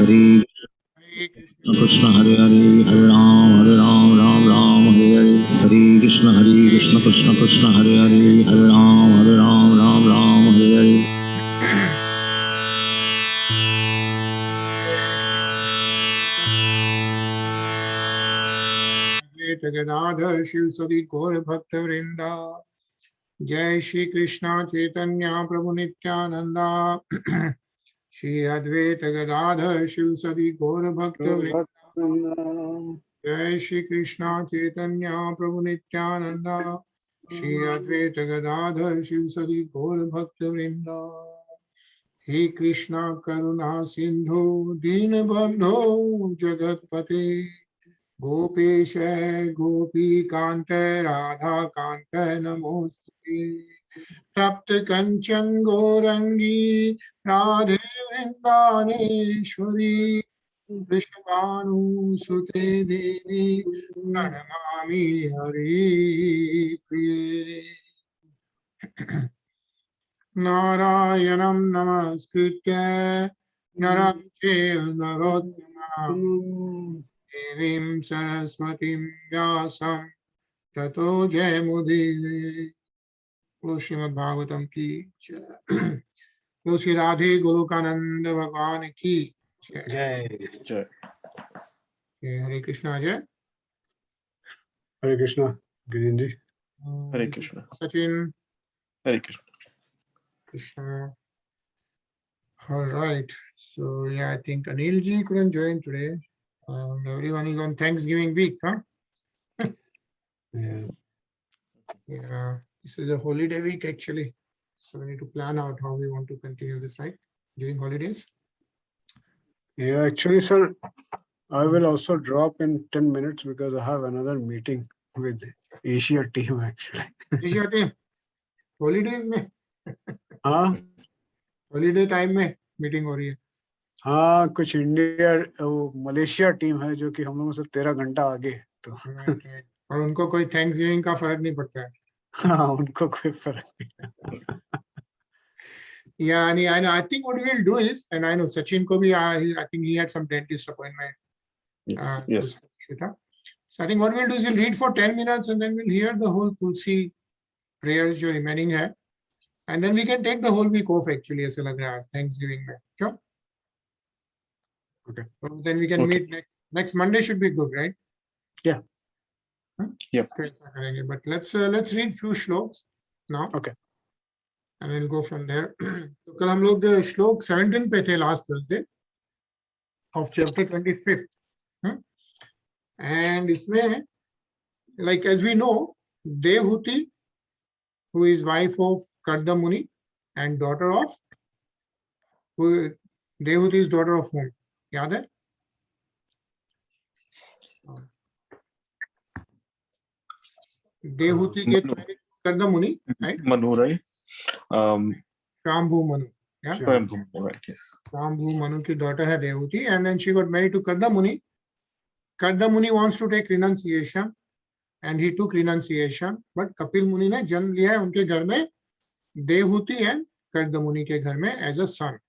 Hare Krishna Hare Hare, Hare Ram, Ram Ram, Hare Hare. Hare Krishna Krishna Krishna Hare Hare, Hare Ram, Ram Ram, Hare Hare. Gadadhar Shiv Sadi Gaur Bhakta Vrinda. Jai Shri Krishna Chaitanya Prabhu Nityananda. Shri Advaita Gadadhar Shiv Sadi Gaur Bhakta Vrinda. Jai Shri Krishna Chaitanya Prabhu Nityananda. Shri Advaita Gadadhar Shiv Sadi Gaur Bhakta Vrinda. He Krishna Karuna Sindhu Dinabandho Jagatpate. Gopesh गोपी कांत राधा कांत नमोस्तुते। तप्त कंचन गौरंगी राधे वृंदावनेश्वरी। वृषभानुसुते देवी प्रणमामि हरिप्रिये। नारायणं नमस्कृत्य नरं चैव नरोत्तमं देवीं सरस्वतीं व्यासं ततो जयमुदीरये। बोलो श्रीमद् भागवतम की जय। बोलो श्री राधे गोलोकानंद भगवान की जय। जय। हरे कृष्णा जय। हरे कृष्णा गिरिंद्र। हरे कृष्णा सचिन। हरे Krishna Krishna. All right. So yeah, I think Anil ji couldn't join today. Everyone is on Thanksgiving week, huh? Yeah. Yeah. This is a holiday week actually. So we need to plan out how we want to continue this, right? During holidays. Yeah, actually, sir, I will also drop in 10 minutes because I have another meeting with Asia team actually. Asia team. Holidays में. हाँ Holiday time में meeting हो रही है. हाँ, कुछ India वो Malaysia team है जो कि हम लोगों से 13 घंटा आगे है, तो Right. और उनको कोई Thanksgiving का फर्क नहीं पड़ता है. हाँ उनको कोई फर्क नहीं. Yeah, and I think what we'll do is, and I know Sachin ko bhi, I think he had some dentist appointment. yes. So I think what we'll do is we'll read for 10 minutes and then we'll hear the whole Tulsi prayers जो remaining है, and then we can take the whole week off actually ऐसे लग रहा है Thanksgiving में, क्यों? Okay. So then we can meet next Monday should be good, right? Yeah. Yep. तो ऐसा करेंगे, but let's read few shloks now. Okay. And we'll go from there. तो कल हम लोग श्लोक 17 पे थे last Thursday of chapter 25th. And इसमें, like as we know, Dehuti, who is wife of Karda Muni and daughter of, Dehuti is daughter of whom? याद है? Dehuti gets married to Karda Muni, right? Manu, right? Shambhu Manu. Yeah. Right, yes. Shambhu Manu की daughter है Dehuti, and then she got married to Karda Muni. Karda Muni wants to take renunciation, and he took renunciation, but Kapil Muni ने जन्म लिया है उनके घर में Dehuti and Karda Muni के घर में as a son.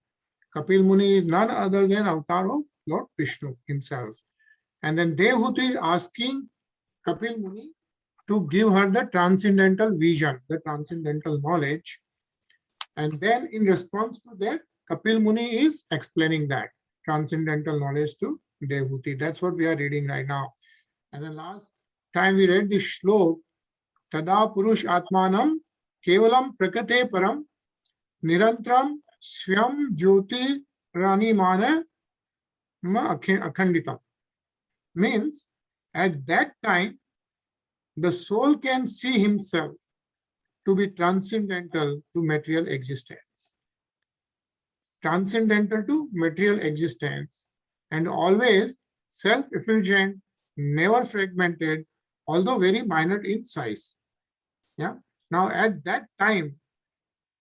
Kapil Muni is none other than avatar of Lord Vishnu himself. And then Dehuti is asking Kapil Muni to give her the transcendental vision, the transcendental knowledge. And then in response to that, Kapil Muni is explaining that transcendental knowledge to Dehuti. That's what we are reading right now. And then last time we read this shlok, Tada Purush Atmanam Kevalam Prakate Param Nirantram Svyam Jyoti Rani Mana Akhanditam. Means at that time, the soul can see himself to be transcendental to material existence. Transcendental to material existence and always self-effulgent, never fragmented, although very minor in size. Yeah. Now at that time,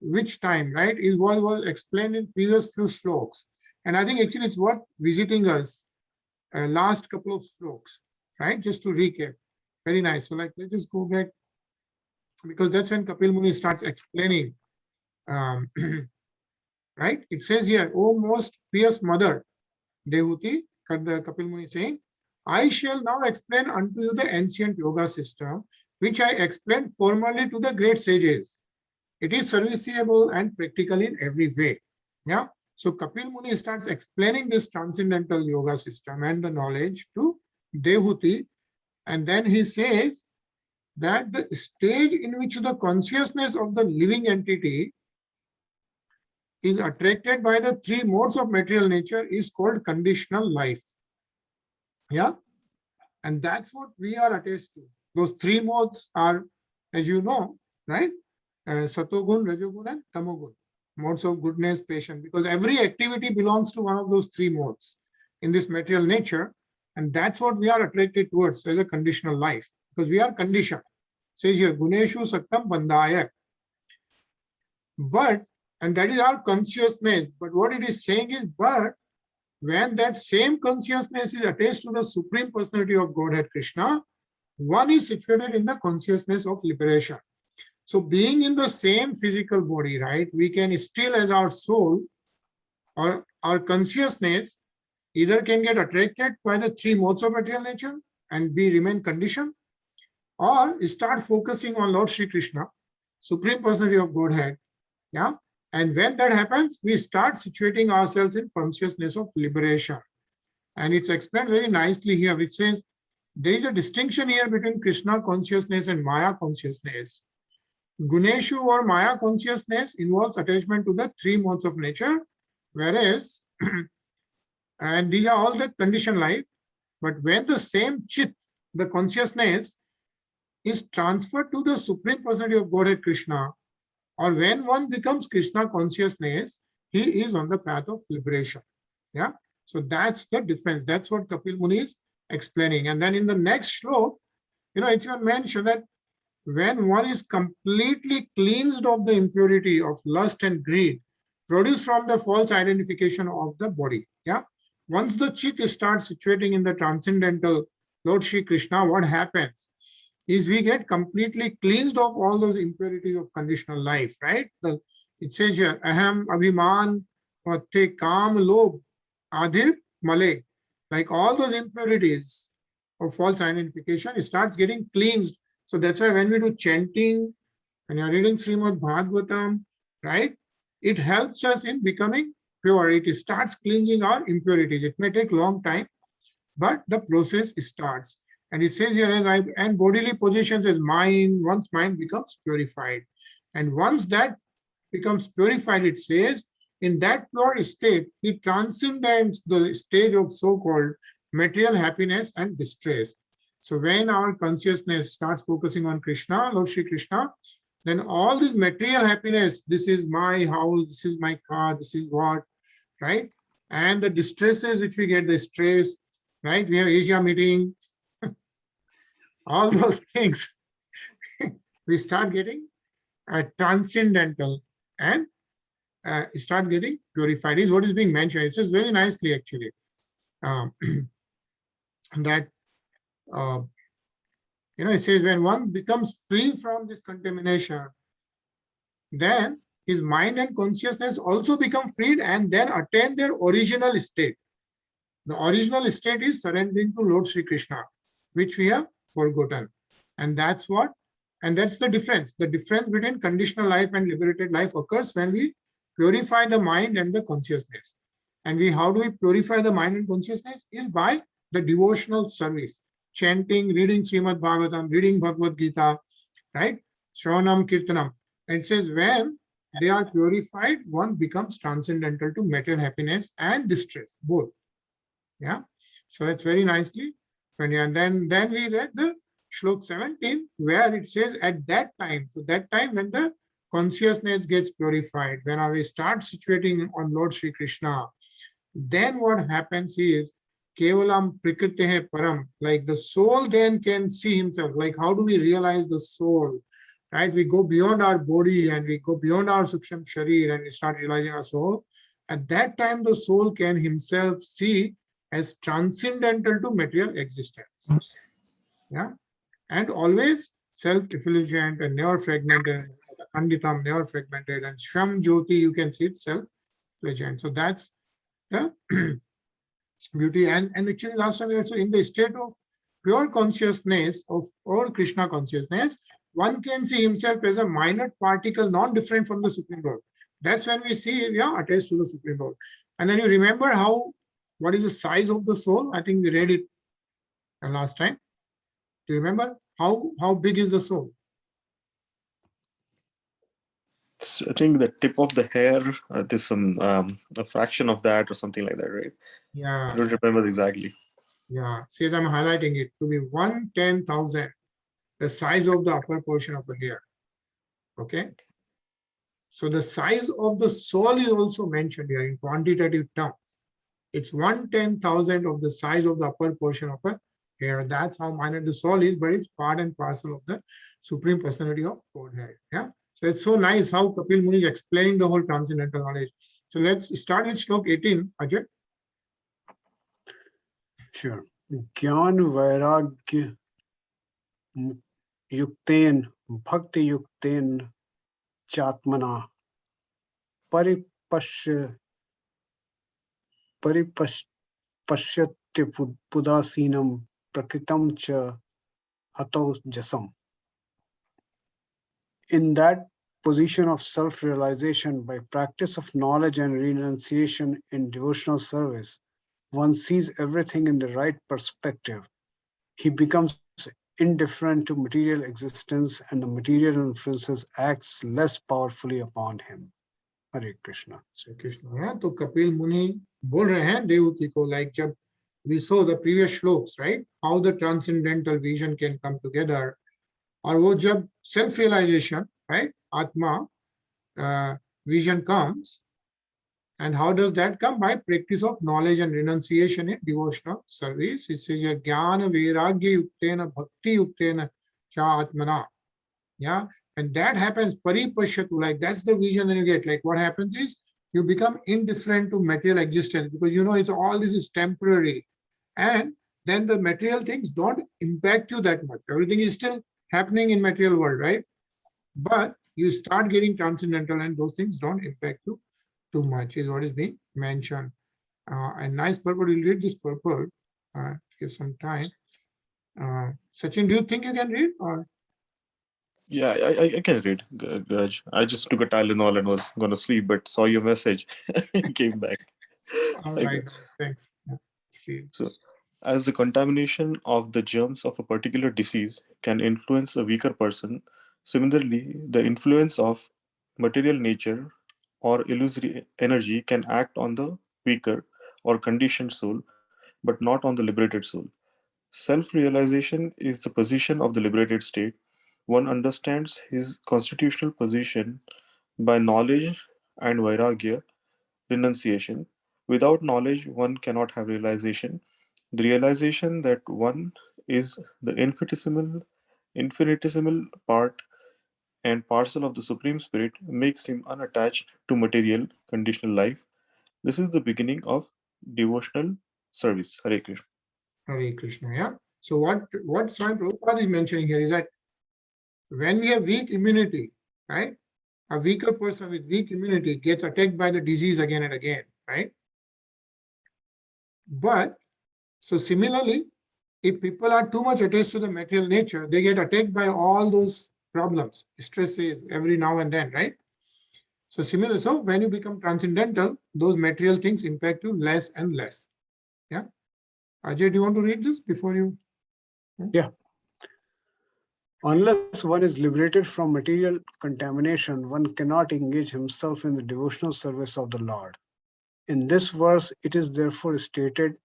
which time, right, is what was explained in previous few sloks. And I think actually it's worth visiting us last couple of sloks, right? Just to recap. Very nice. So like, let's just go back because that's when Kapil Muni starts explaining. Right? It says here, "O most pious mother, Dehuti, Kapil Muni saying, I shall now explain unto you the ancient yoga system, which I explained formerly to the great sages. It is serviceable and practical in every way. Yeah. So Kapil Muni starts explaining this transcendental yoga system and the knowledge to Dehuti. And then he says that the stage in which the consciousness of the living entity is attracted by the three modes of material nature is called conditional life. Yeah. And that's what we are attached to. Those three modes are, as you know, right? Satogun, Rajogun, and Tamogun. Modes of goodness, patience. Because every activity belongs to one of those three modes in this material nature. And that's what we are attracted towards as a conditional life. Because we are conditioned. It says here, Guneshu Saktam Bandhaya. But, and that is our consciousness. But what it is saying is, but when that same consciousness is attached to the Supreme Personality of Godhead Krishna, one is situated in the consciousness of liberation. So being in the same physical body, right, we can still as our soul or our consciousness either can get attracted by the three modes of material nature and be remain conditioned, or start focusing on Lord Shri Krishna, Supreme Personality of Godhead. Yeah. And when that happens, we start situating ourselves in consciousness of liberation. And it's explained very nicely here, which says there is a distinction here between Krishna consciousness and Maya consciousness. Guneshu or Maya consciousness involves attachment to the three modes of nature, whereas, and these are all the conditioned life, but when the same Chit, the consciousness, is transferred to the Supreme Personality of Godhead Krishna, or when one becomes Krishna consciousness, he is on the path of liberation. Yeah. So that's the difference. That's what Kapil Muni is explaining. And then in the next shlok, it's even mentioned that when one is completely cleansed of the impurity of lust and greed produced from the false identification of the body. Yeah. Once the Chit starts situating in the transcendental Lord Shri Krishna, what happens is we get completely cleansed of all those impurities of conditional life, right? It says here, aham, abhiman, te kam, lobh, adhir, male. Like all those impurities of false identification, it starts getting cleansed. So that's why when we do chanting, when you're reading Srimad Bhagavatam, right? It helps us in becoming pure. It starts cleansing our impurities. It may take long time, but the process starts. And it says here, and bodily positions as mind, once mind becomes purified. And once that becomes purified, it says, in that pure state, it transcends the stage of so-called material happiness and distress. So when our consciousness starts focusing on Krishna, Lord Shri Krishna, then all this material happiness, this is my house, this is my car, this is what, right? And the distresses which we get, the stress, right? We have Asia meeting, all those things, we start getting transcendental and start getting purified is what is being mentioned. It says very nicely actually that it says when one becomes free from this contamination, then his mind and consciousness also become freed and then attain their original state. The original state is surrendering to Lord Shri Krishna, which we have forgotten. And that's what, and that's the difference. The difference between conditional life and liberated life occurs when we purify the mind and the consciousness. And how do we purify the mind and consciousness? Is by the devotional service, chanting, reading Srimad Bhagavatam, reading Bhagavad Gita, right? Shravanam, Kirtanam. And it says when they are purified, one becomes transcendental to material happiness and distress, both. Yeah. So that's very nicely. And then we read the Shlok 17, where it says at that time, so that time when the consciousness gets purified, when we start situating on Lord Shri Krishna, then what happens is Kevalam Prikritehe Param, like the soul then can see himself. Like how do we realize the soul? Right? We go beyond our body and we go beyond our Suksham Sharir and we start realizing our soul. At that time, the soul can himself see as transcendental to material existence. Yeah. And always self-effulgent and never fragmented, Khanditam, never fragmented, and Shvam Jyoti, you can see it self-effulgent. So that's the beauty. And actually last time we also in the state of pure consciousness of or Krishna consciousness, one can see himself as a minute particle, non-different from the Supreme Lord. That's when we see, yeah, attached to the Supreme Lord. And then you remember what is the size of the soul? I think we read it last time. Do you remember how big is the soul? I think the tip of the hair, there's some a fraction of that or something like that, right? Yeah. I don't remember exactly. Yeah. Says I'm highlighting it to be 1/10,000, the size of the upper portion of the hair. Okay. So the size of the soul is also mentioned here in quantitative terms. It's 1/10,000 of the size of the upper portion of a hair. That's how minute the soul is, but it's part and parcel of the Supreme Personality of Godhead. Yeah. So it's so nice how Kapil Muni is explaining the whole transcendental knowledge. So let's start with Shlok 18, Ajay. Sure. Gyan Vairagya Yukten Bhakti Yukten Chatmana Paripashyatya Pudasinam Prakritam Cha Hato Jasam. In that position of self-realization by practice of knowledge and renunciation in devotional service, one sees everything in the right perspective. He becomes indifferent to material existence and the material influences acts less powerfully upon him. Hare Krishna. Hare Krishna. Yeah, तो कपिल मुनि बोल रहे हैं देवती को, like जब we saw the previous shloks, right? How the transcendental vision can come together. और वो जब self realization, right? Atma vision comes. And how does that come? By practice of knowledge and renunciation in devotional service. It says jnana vairagya yuktena bhakti yuktena cha atmana. Yeah. And that happens paripashyatu, like that's the vision that you get. Like what happens is you become indifferent to material existence because you know it's all this is temporary. And then the material things don't impact you that much. Everything is still happening in material world, right? But you start getting transcendental and those things don't impact you too much is what is being mentioned. And nice purport, we'll read this purport, give some time. Sachin, do you think you can read or? Yeah, I can read, Gaj. I just took a Tylenol and was going to sleep, but saw your message. Came back. All right, thanks. Yeah, so, as the contamination of the germs of a particular disease can influence a weaker person, similarly, the influence of material nature or illusory energy can act on the weaker or conditioned soul, but not on the liberated soul. Self-realization is the position of the liberated state. One understands his constitutional position by knowledge and vairagya, renunciation. Without knowledge, one cannot have realization. The realization that one is the infinitesimal part and parcel of the Supreme Spirit makes him unattached to material, conditional life. This is the beginning of devotional service. Hare Krishna. Hare Krishna. Yeah. So what Swami Prabhupada is mentioning here is that when we have weak immunity, right? A weaker person with weak immunity gets attacked by the disease again and again, right? But so similarly, if people are too much attached to the material nature, they get attacked by all those problems, stresses every now and then, right? So similar, so when you become transcendental, those material things impact you less and less. Yeah. Ajay, do you want to read this before you? Yeah. Unless one is liberated from material contamination, one cannot engage himself in the devotional service of the Lord. In this verse, it is therefore stated,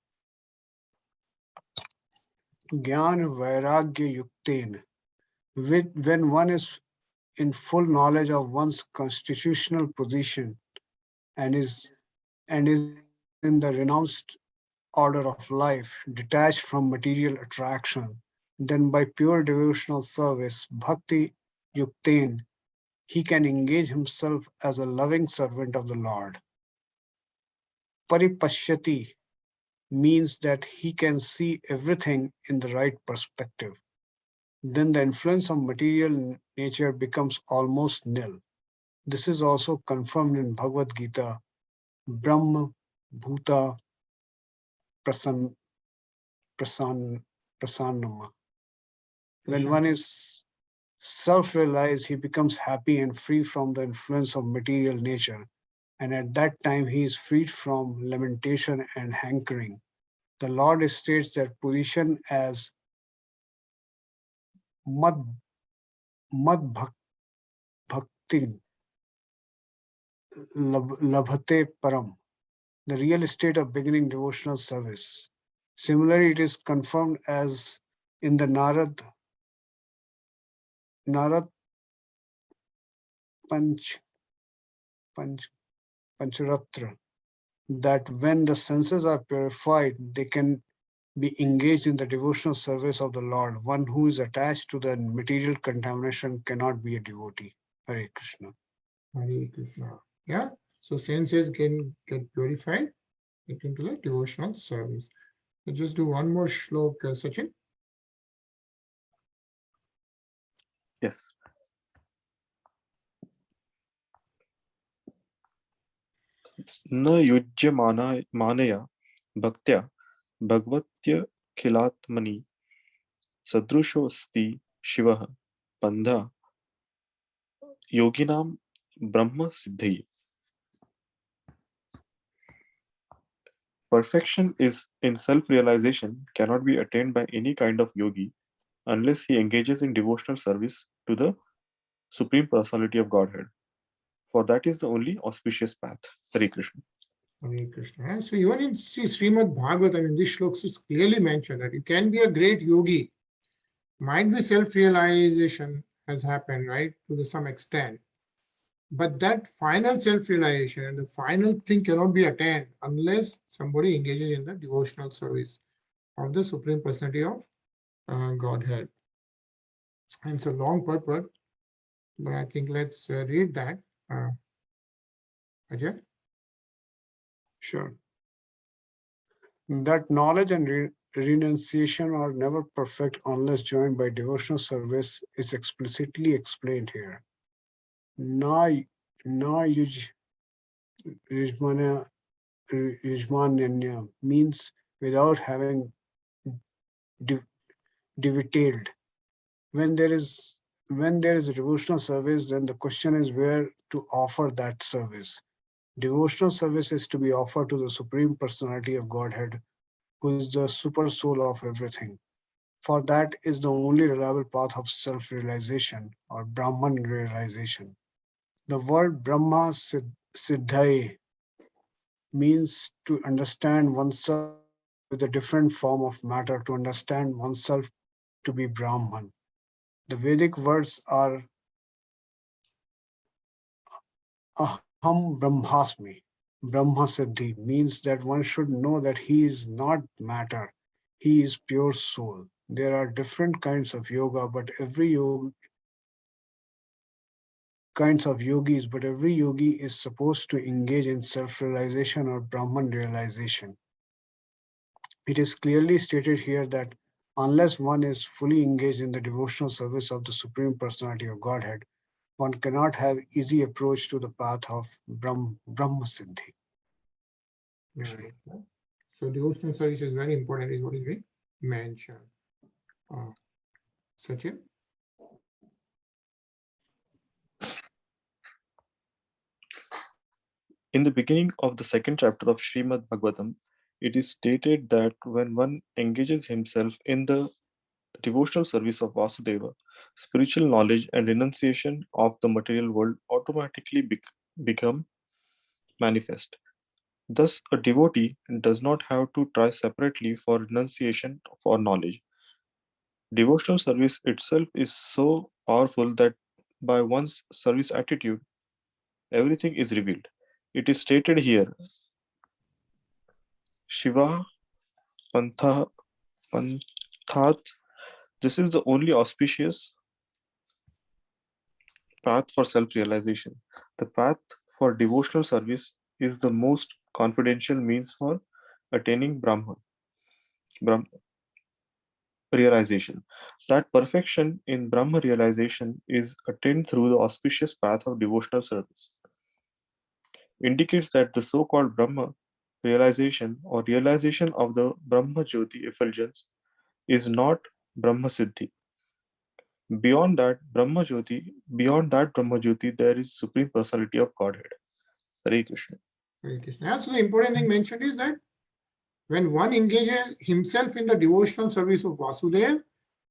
Gyan Vairagya Yukten, when one is in full knowledge of one's constitutional position and is in the renounced order of life, detached from material attraction, then by pure devotional service, bhakti yukten, he can engage himself as a loving servant of the Lord. Paripashyati means that he can see everything in the right perspective. Then the influence of material nature becomes almost nil. This is also confirmed in Bhagavad Gita, Brahma Bhuta prasan, prasannama. When one is self-realized, he becomes happy and free from the influence of material nature. And at that time, he is freed from lamentation and hankering. The Lord states that position as mad, mad bhakti labhate param, the real state of beginning devotional service. Similarly, it is confirmed as in the Narad Panch, Panch, Pancharatra, that when the senses are purified, they can be engaged in the devotional service of the Lord. One who is attached to the material contamination cannot be a devotee. Hare Krishna. Hare Krishna. Yeah. So senses can get purified, get into the devotional service. So just do one more shlok, Sachin. Yes. न युज्य मानया भक्त्या भगवत्यखिलात्मनि सदृशोऽस्ति शिवः बन्धः योगिनां ब्रह्म सिद्धये. Perfection is in self-realization cannot be attained by any kind of yogi unless he engages in devotional service to the Supreme Personality of Godhead. For that is the only auspicious path. Hare Krishna. Hare Krishna. So even in Srimad Bhagavatam, in this shloks, it's clearly mentioned that you can be a great yogi. Might be self-realization has happened, right, to some extent. But that final self-realization and the final thing cannot be attained unless somebody engages in the devotional service of the Supreme Personality of Godhead. And it's a long purport, but I think let's read that. Ajay? Sure. That knowledge and renunciation are never perfect unless joined by devotional service is explicitly explained here. Na yujmanya means without having detailed. When there is a devotional service, then the question is where to offer that service. Devotional service is to be offered to the Supreme Personality of Godhead, who is the super soul of everything. For that is the only reliable path of self-realization or Brahman realization. The word Brahma Siddhaye means to understand oneself with a different form of matter, to understand oneself to be Brahman. The Vedic words are Aham Brahmasmi. Brahma Siddhi means that one should know that he is not matter, he is pure soul. There are different kinds of yoga, but every yogi is supposed to engage in self-realization or Brahman realization. It is clearly stated here that unless one is fully engaged in the devotional service of the Supreme Personality of Godhead, one cannot have easy approach to the path of Brahma Siddhi. Right. So devotional service is very important, is what is being mentioned. Sachin? In the beginning of the second chapter of Srimad Bhagavatam, it is stated that when one engages himself in the devotional service of Vasudeva, spiritual knowledge and renunciation of the material world automatically become manifest. Thus, a devotee does not have to try separately for renunciation or knowledge. Devotional service itself is so powerful that by one's service attitude, everything is revealed. It is stated here, Shiva Panthat. This is the only auspicious path for self-realization. The path for devotional service is the most confidential means for attaining Brahma realization. That perfection in Brahma realization is attained through the auspicious path of devotional service. Indicates that the so-called Brahma realization or realization of the Brahma Jyoti effulgence is not Brahma Siddhi. Beyond that Brahma Jyoti, there is Supreme Personality of Godhead. Hare Krishna. Hare Krishna. Yeah, so the important thing mentioned is that when one engages himself in the devotional service of Vasudeva,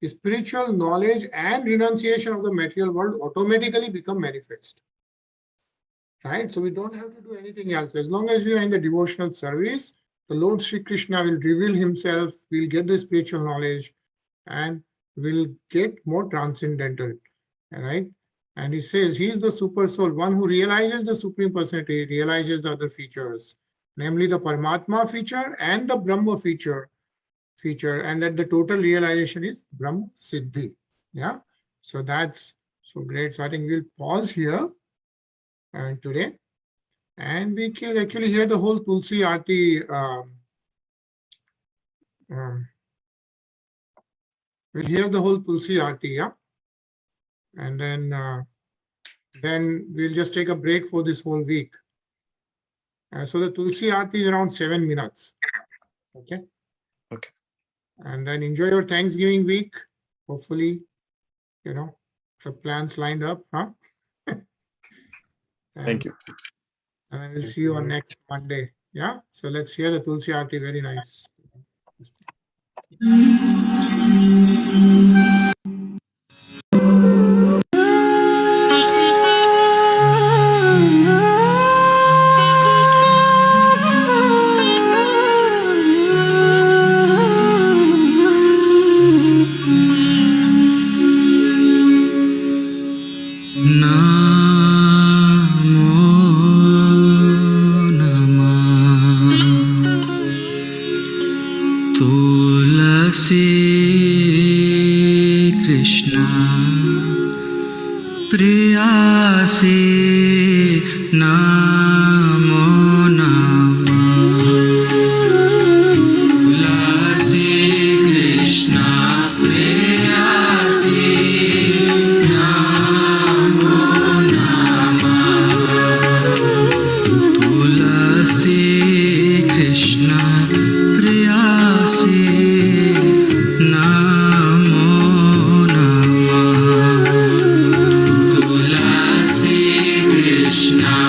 spiritual knowledge and renunciation of the material world automatically become manifest. Right? So we don't have to do anything else. As long as we are in the devotional service, the Lord Sri Krishna will reveal himself, we'll get the spiritual knowledge, and will get more transcendental. Right? And he says he is the super soul, one who realizes the Supreme Personality, realizes the other features, namely the Paramatma feature and the Brahma feature, and that the total realization is Brahma Siddhi. Yeah. So that's so great. So I think we'll pause here today, and we can actually hear the whole Tulsi Aarti. We'll hear the whole Tulsi Aarti, yeah, and then we'll just take a break for this whole week. So the Tulsi Aarti is around 7 minutes. Okay. Okay. And then enjoy your Thanksgiving week. Hopefully, the plans lined up, huh? Thank you. And I will see you on next Monday. Yeah. So let's hear the Tulsi Aarti. Very nice. Krishna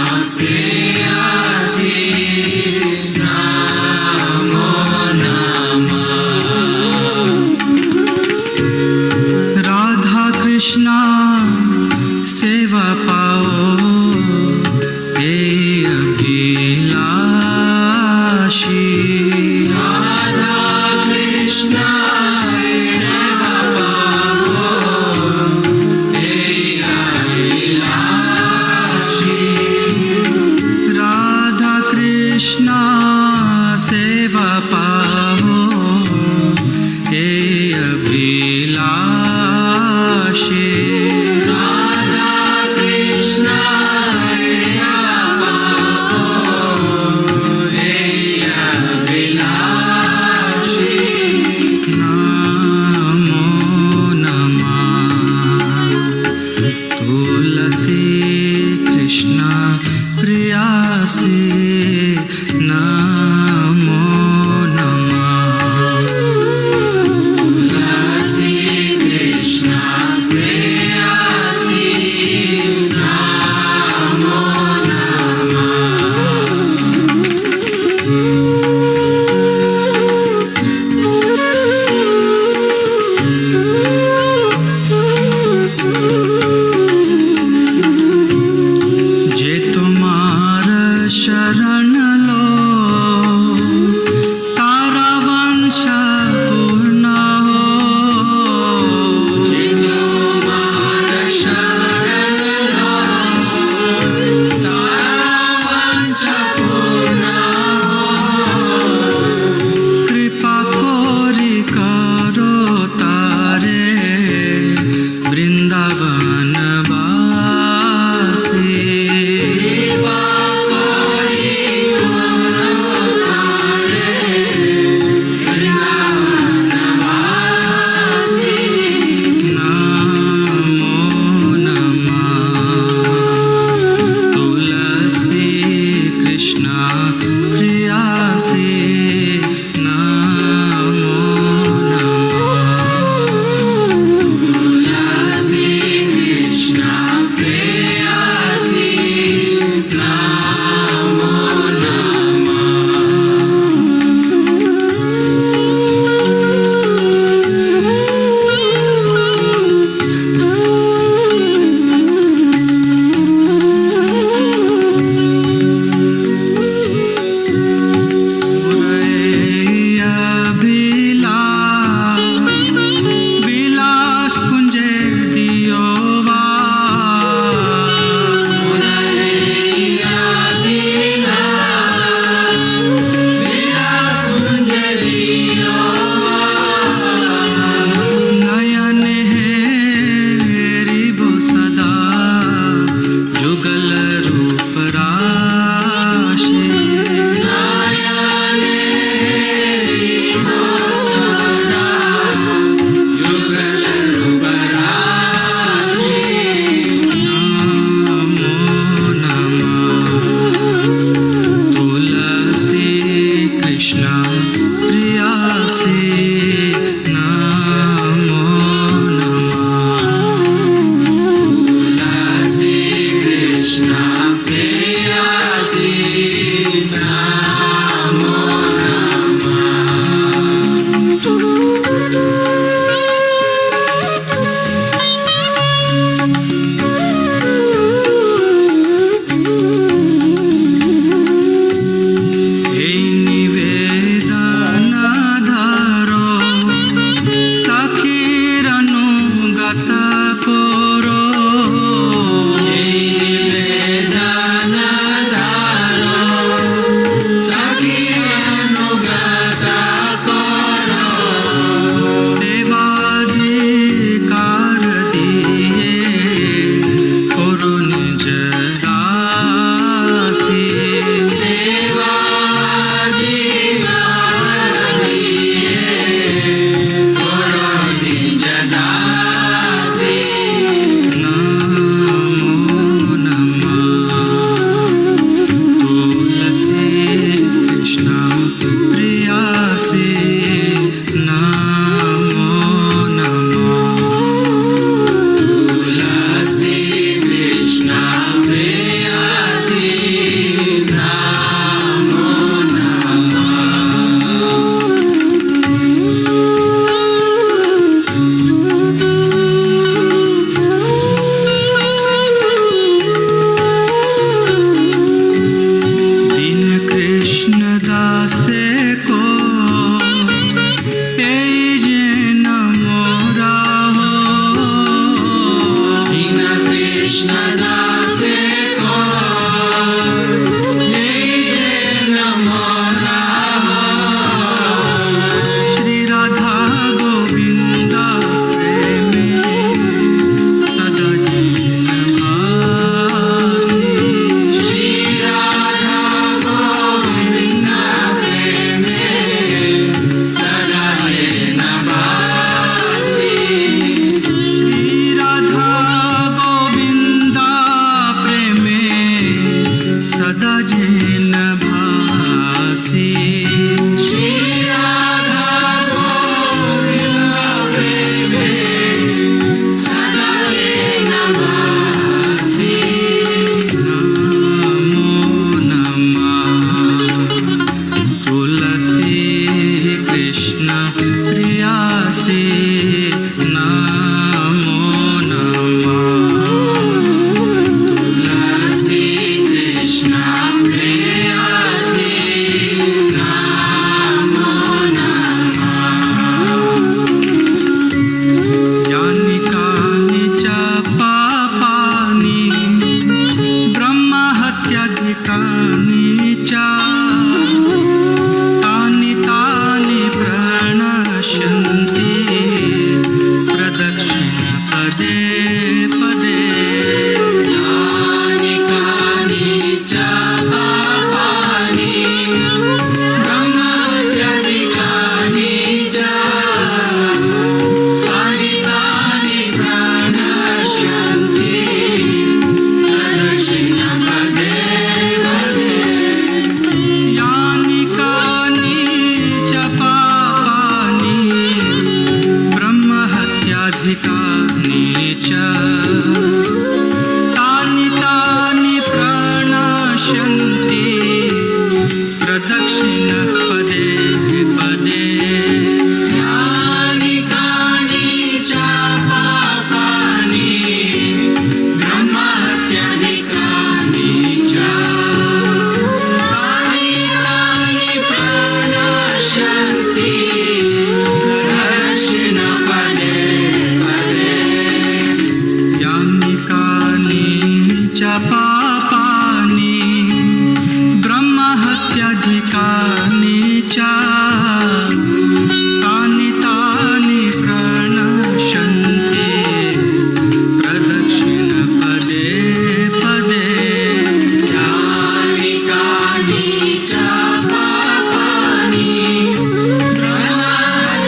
प्रियासी नमो नमः। तुलसी कृष्ण प्रियासी नमो नमः। यानि कानि च पापानि ब्रह्महत्याधिकानि च तानि तानि प्रणश्यन्ति प्रदक्षिण पदे पदे। यानि कानि च पापानि ब्रह्महत्याधिकानि च तानि तानि प्रणश्यन्ति प्रदक्षिण पदे पदे। यानि कानि च पापानि ब्रह्महत्याधिकानि च तानि तानि प्रणश्यन्ति प्रदक्षिण पदे पदे। यानि कानि च पापानि ब्रह्महत्याधिकानि च तानि तानि प्रणश्यन्ति प्रदक्षिण पदे पदे। यानि कानि च पापानि ब्रह्महत्याधिकानि च तानि तानि प्रणश्यन्ति प्रदक्षिण पदे पदे। यानि कानि च पापानि ब्रह्महत्याधिकानि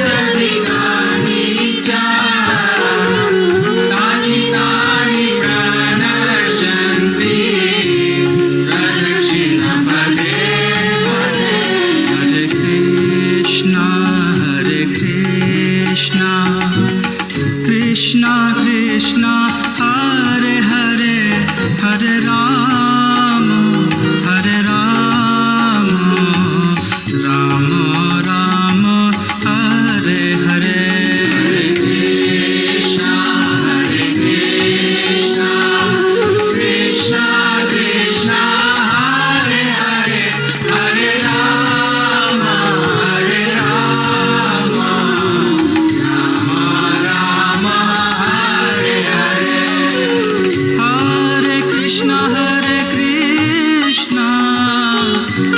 च तानि तानि प्रणश्यन्ति प्रदक्षिण पदे पदे। हरे कृष्णा कृष्णा कृष्णा हरे हरे, हरे राम राम राम हरे हरे। हरे कृष्णा कृष्णा कृष्णा हरे हरे, हरे राम राम राम हरे हरे। हरे कृष्णा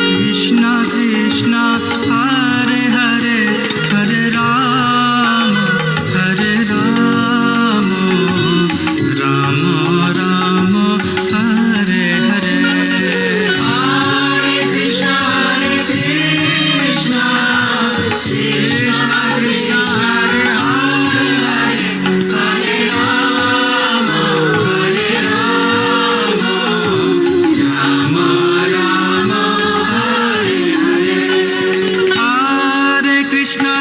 कृष्णा कृष्णा हरे हरे, हरे राम राम राम हरे हरे। हरे कृष्णा कृष्णा कृष्णा हरे हरे, हरे राम राम राम हरे हरे। हरे कृष्णा